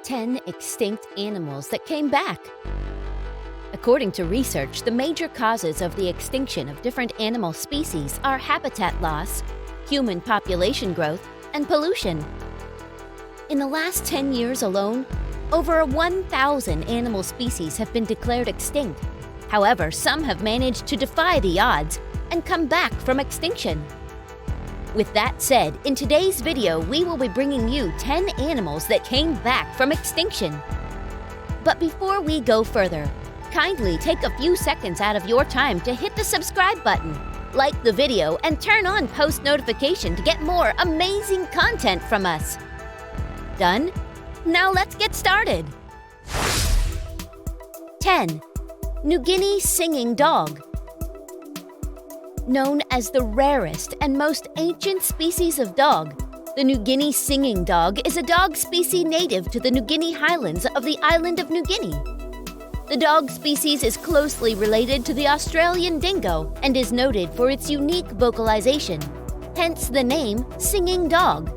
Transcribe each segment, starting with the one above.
10 extinct animals that came back. According to research, the major causes of the extinction of different animal species are habitat loss, human population growth, and pollution. In the last 10 years alone, over 1,000 animal species have been declared extinct. However, some have managed to defy the odds and come back from extinction. With that said, in today's video, we will be bringing you 10 animals that came back from extinction. But before we go further, kindly take a few seconds out of your time to hit the subscribe button, like the video, and turn on post notification to get more amazing content from us. Done? Now let's get started. 10. New Guinea singing dog. Known as the rarest and most ancient species of dog, the New Guinea singing dog is a dog species native to the New Guinea highlands of the island of New Guinea. The dog species is closely related to the Australian dingo and is noted for its unique vocalization, hence the name singing dog.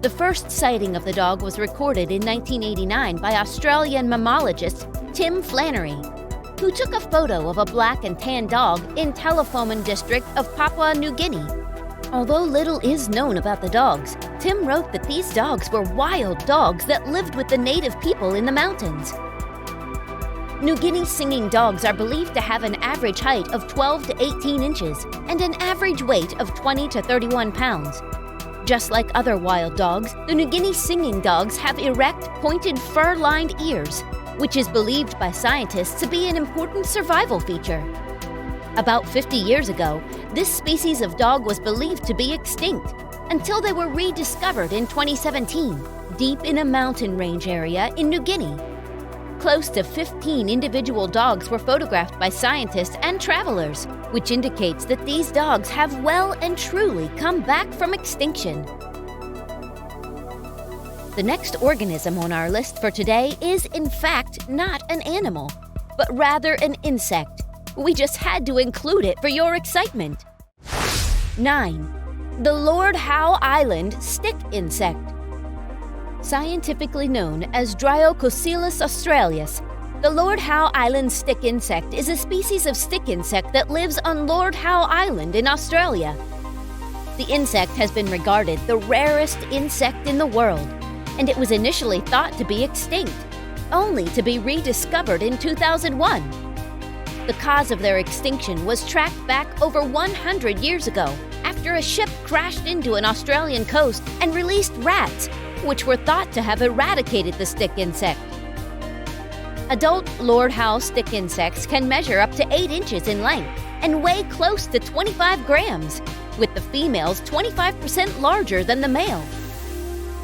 The first sighting of the dog was recorded in 1989 by Australian mammalogist Tim Flannery, who took a photo of a black and tan dog in Telefomin district of Papua New Guinea. Although little is known about the dogs, Tim wrote that these dogs were wild dogs that lived with the native people in the mountains. New Guinea singing dogs are believed to have an average height of 12 to 18 inches and an average weight of 20 to 31 pounds. Just like other wild dogs, the New Guinea singing dogs have erect, pointed fur-lined ears, which is believed by scientists to be an important survival feature. About 50 years ago, this species of dog was believed to be extinct until they were rediscovered in 2017, deep in a mountain range area in New Guinea. Close to 15 individual dogs were photographed by scientists and travelers, which indicates that these dogs have well and truly come back from extinction. The next organism on our list for today is, in fact, not an animal, but rather an insect. We just had to include it for your excitement. 9. The Lord Howe Island stick insect. Scientifically known as Dryococelus australis, the Lord Howe Island stick insect is a species of stick insect that lives on Lord Howe Island in Australia. The insect has been regarded the rarest insect in the world, and it was initially thought to be extinct, only to be rediscovered in 2001. The cause of their extinction was tracked back over 100 years ago after a ship crashed into an Australian coast and released rats, which were thought to have eradicated the stick insect. Adult Lord Howe stick insects can measure up to 8 inches in length and weigh close to 25 grams, with the females 25% larger than the male.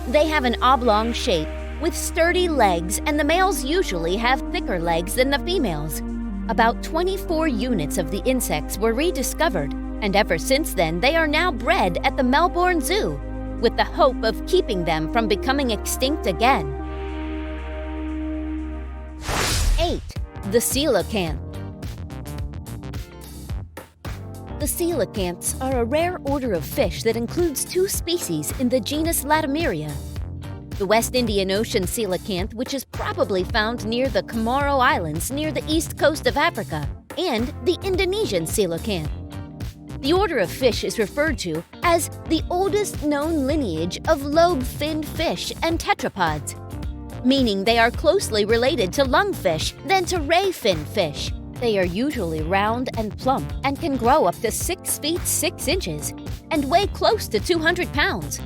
They have an oblong shape with sturdy legs, and the males usually have thicker legs than the females. About 24 units of the insects were rediscovered, and ever since then they are now bred at the Melbourne Zoo, with the hope of keeping them from becoming extinct again. 8. The coelacanth. The coelacanths are a rare order of fish that includes 2 species in the genus Latimeria. The West Indian Ocean coelacanth, which is probably found near the Comoro Islands near the east coast of Africa, and the Indonesian coelacanth. The order of fish is referred to as the oldest known lineage of lobe-finned fish and tetrapods, meaning they are closely related to lungfish than to ray-finned fish. They are usually round and plump and can grow up to 6 feet 6 inches and weigh close to 200 pounds.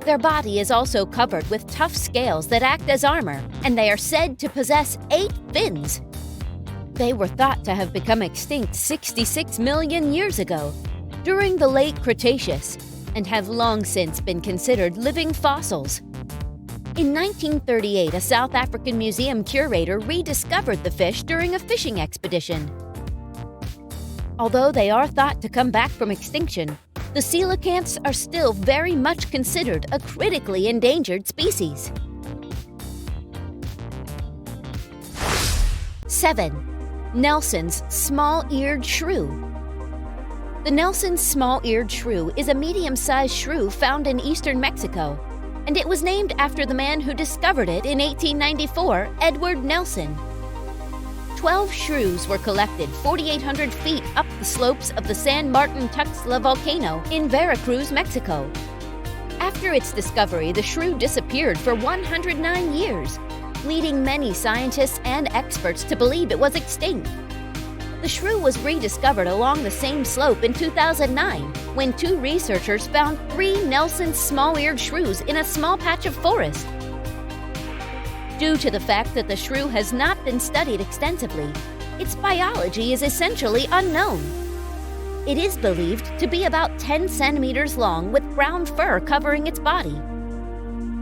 Their body is also covered with tough scales that act as armor, and they are said to possess 8 fins. They were thought to have become extinct 66 million years ago, during the late Cretaceous, and have long since been considered living fossils. In 1938, a South African museum curator rediscovered the fish during a fishing expedition. Although they are thought to come back from extinction, the coelacanths are still very much considered a critically endangered species. 7. Nelson's small-eared shrew. The Nelson's small-eared shrew is a medium-sized shrew found in eastern Mexico. and it was named after the man who discovered it in 1894, Edward Nelson. 12 shrews were collected 4,800 feet up the slopes of the San Martin Tuxtla volcano in Veracruz, Mexico. After its discovery, the shrew disappeared for 109 years, leading many scientists and experts to believe it was extinct. The shrew was rediscovered along the same slope in 2009 when 2 researchers found 3 Nelson small-eared shrews in a small patch of forest. Due to the fact that the shrew has not been studied extensively, its biology is essentially unknown. It is believed to be about 10 centimeters long with brown fur covering its body.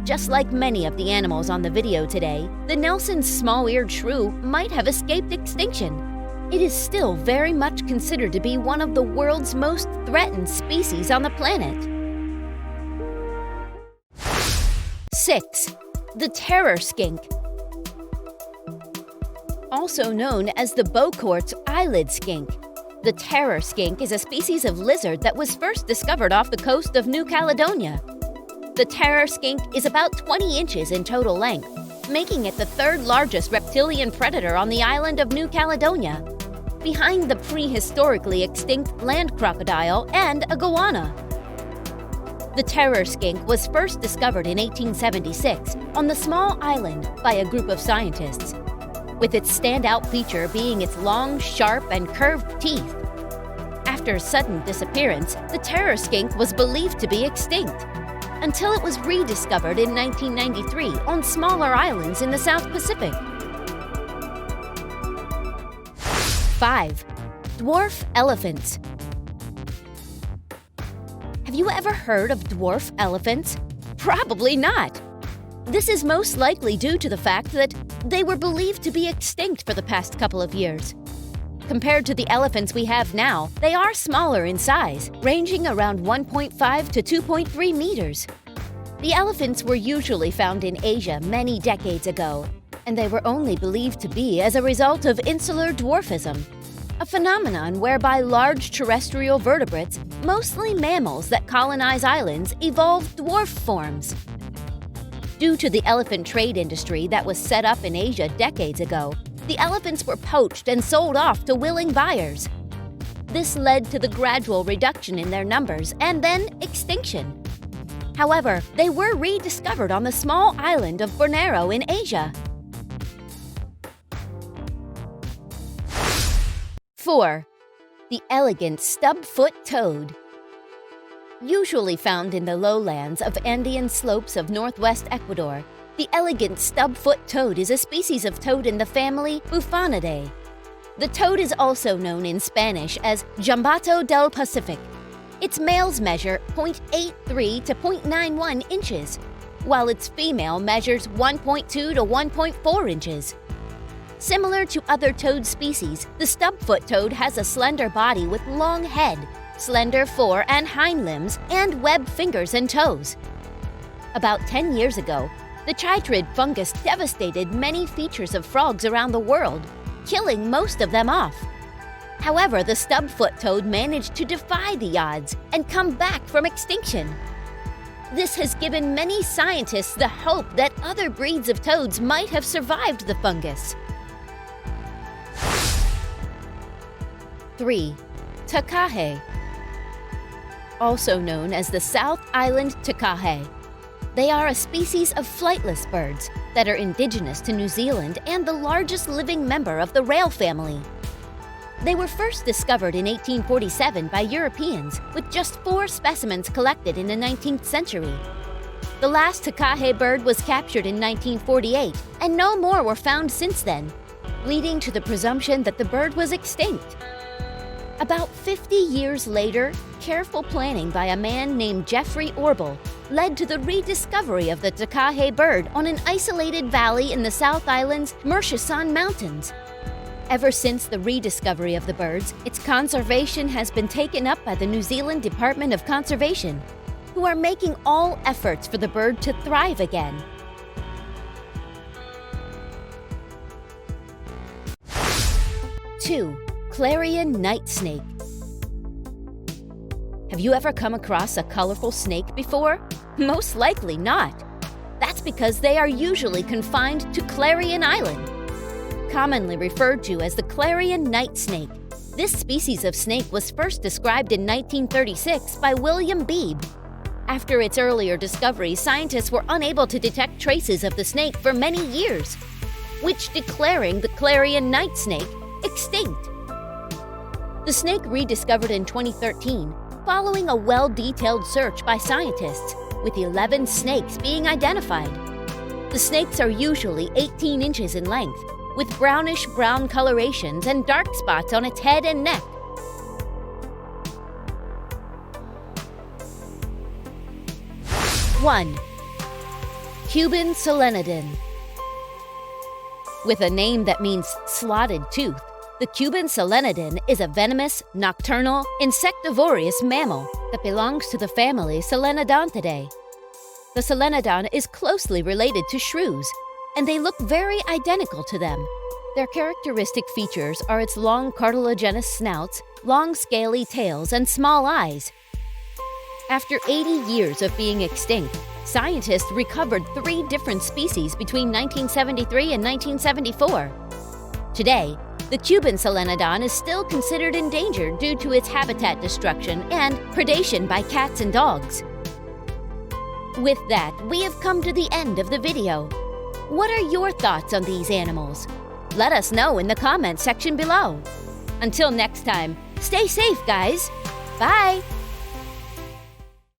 Just like many of the animals on the video today, the Nelson's small-eared shrew might have escaped extinction. It is still very much considered to be one of the world's most threatened species on the planet. 6. The terror skink. Also known as the Bocourt's eyelid skink, the terror skink is a species of lizard that was first discovered off the coast of New Caledonia. The terror skink is about 20 inches in total length, making it the 3rd largest reptilian predator on the island of New Caledonia, behind the prehistorically extinct land crocodile and iguana. The terror skink was first discovered in 1876 on the small island by a group of scientists, with its standout feature being its long, sharp, and curved teeth. After sudden disappearance, the terror skink was believed to be extinct, until it was rediscovered in 1993 on smaller islands in the South Pacific. 5. Dwarf elephants. Have you ever heard of dwarf elephants? Probably not. This is most likely due to the fact that they were believed to be extinct for the past couple of years. Compared to the elephants we have now, they are smaller in size, ranging around 1.5 to 2.3 meters. The elephants were usually found in Asia many decades ago, and they were only believed to be as a result of insular dwarfism, a phenomenon whereby large terrestrial vertebrates, mostly mammals that colonize islands, evolve dwarf forms. Due to the elephant trade industry that was set up in Asia decades ago, the elephants were poached and sold off to willing buyers. This led to the gradual reduction in their numbers and then extinction. However, they were rediscovered on the small island of Borneo in Asia. 4. The elegant stub-foot toad. Usually found in the lowlands of Andean slopes of northwest Ecuador, the elegant stub-foot toad is a species of toad in the family Bufonidae. The toad is also known in Spanish as Jambato del Pacific. Its males measure 0.83 to 0.91 inches, while its female measures 1.2 to 1.4 inches. Similar to other toad species, the stub-foot toad has a slender body with long head, slender fore and hind limbs, and webbed fingers and toes. About 10 years ago, the chytrid fungus devastated many features of frogs around the world, killing most of them off. However, the stub-foot toad managed to defy the odds and come back from extinction. This has given many scientists the hope that other breeds of toads might have survived the fungus. 3. Takahe. Also known as the South Island takahe. They are a species of flightless birds that are indigenous to New Zealand and the largest living member of the rail family. They were first discovered in 1847 by Europeans, with just 4 specimens collected in the 19th century. The last takahe bird was captured in 1948, and no more were found since then, leading to the presumption that the bird was extinct. About 50 years later, careful planning by a man named Jeffrey Orble led to the rediscovery of the takahe bird on an isolated valley in the South Island's Murchison Mountains. Ever since the rediscovery of the birds, its conservation has been taken up by the New Zealand Department of Conservation, who are making all efforts for the bird to thrive again. 2. Clarion night snake. Have you ever come across a colorful snake before? Most likely not. That's because they are usually confined to Clarion Island. Commonly referred to as the Clarion night snake, this species of snake was first described in 1936 by William Beebe. After its earlier discovery, scientists were unable to detect traces of the snake for many years, which declaring the Clarion night snake extinct. The snake rediscovered in 2013, following a well-detailed search by scientists, with 11 snakes being identified. The snakes are usually 18 inches in length, with brownish-brown colorations and dark spots on its head and neck. One, Cuban solenodon. With a name that means slotted tooth, the Cuban solenodon is a venomous, nocturnal, insectivorous mammal that belongs to the family Solenodontidae. The solenodon is closely related to shrews, and they look very identical to them. Their characteristic features are its long cartilaginous snouts, long scaly tails, and small eyes. After 80 years of being extinct, scientists recovered 3 different species between 1973 and 1974. Today, the Cuban solenodon is still considered endangered due to its habitat destruction and predation by cats and dogs. With that, we have come to the end of the video. What are your thoughts on these animals? Let us know in the comments section below. Until next time, stay safe, guys. Bye!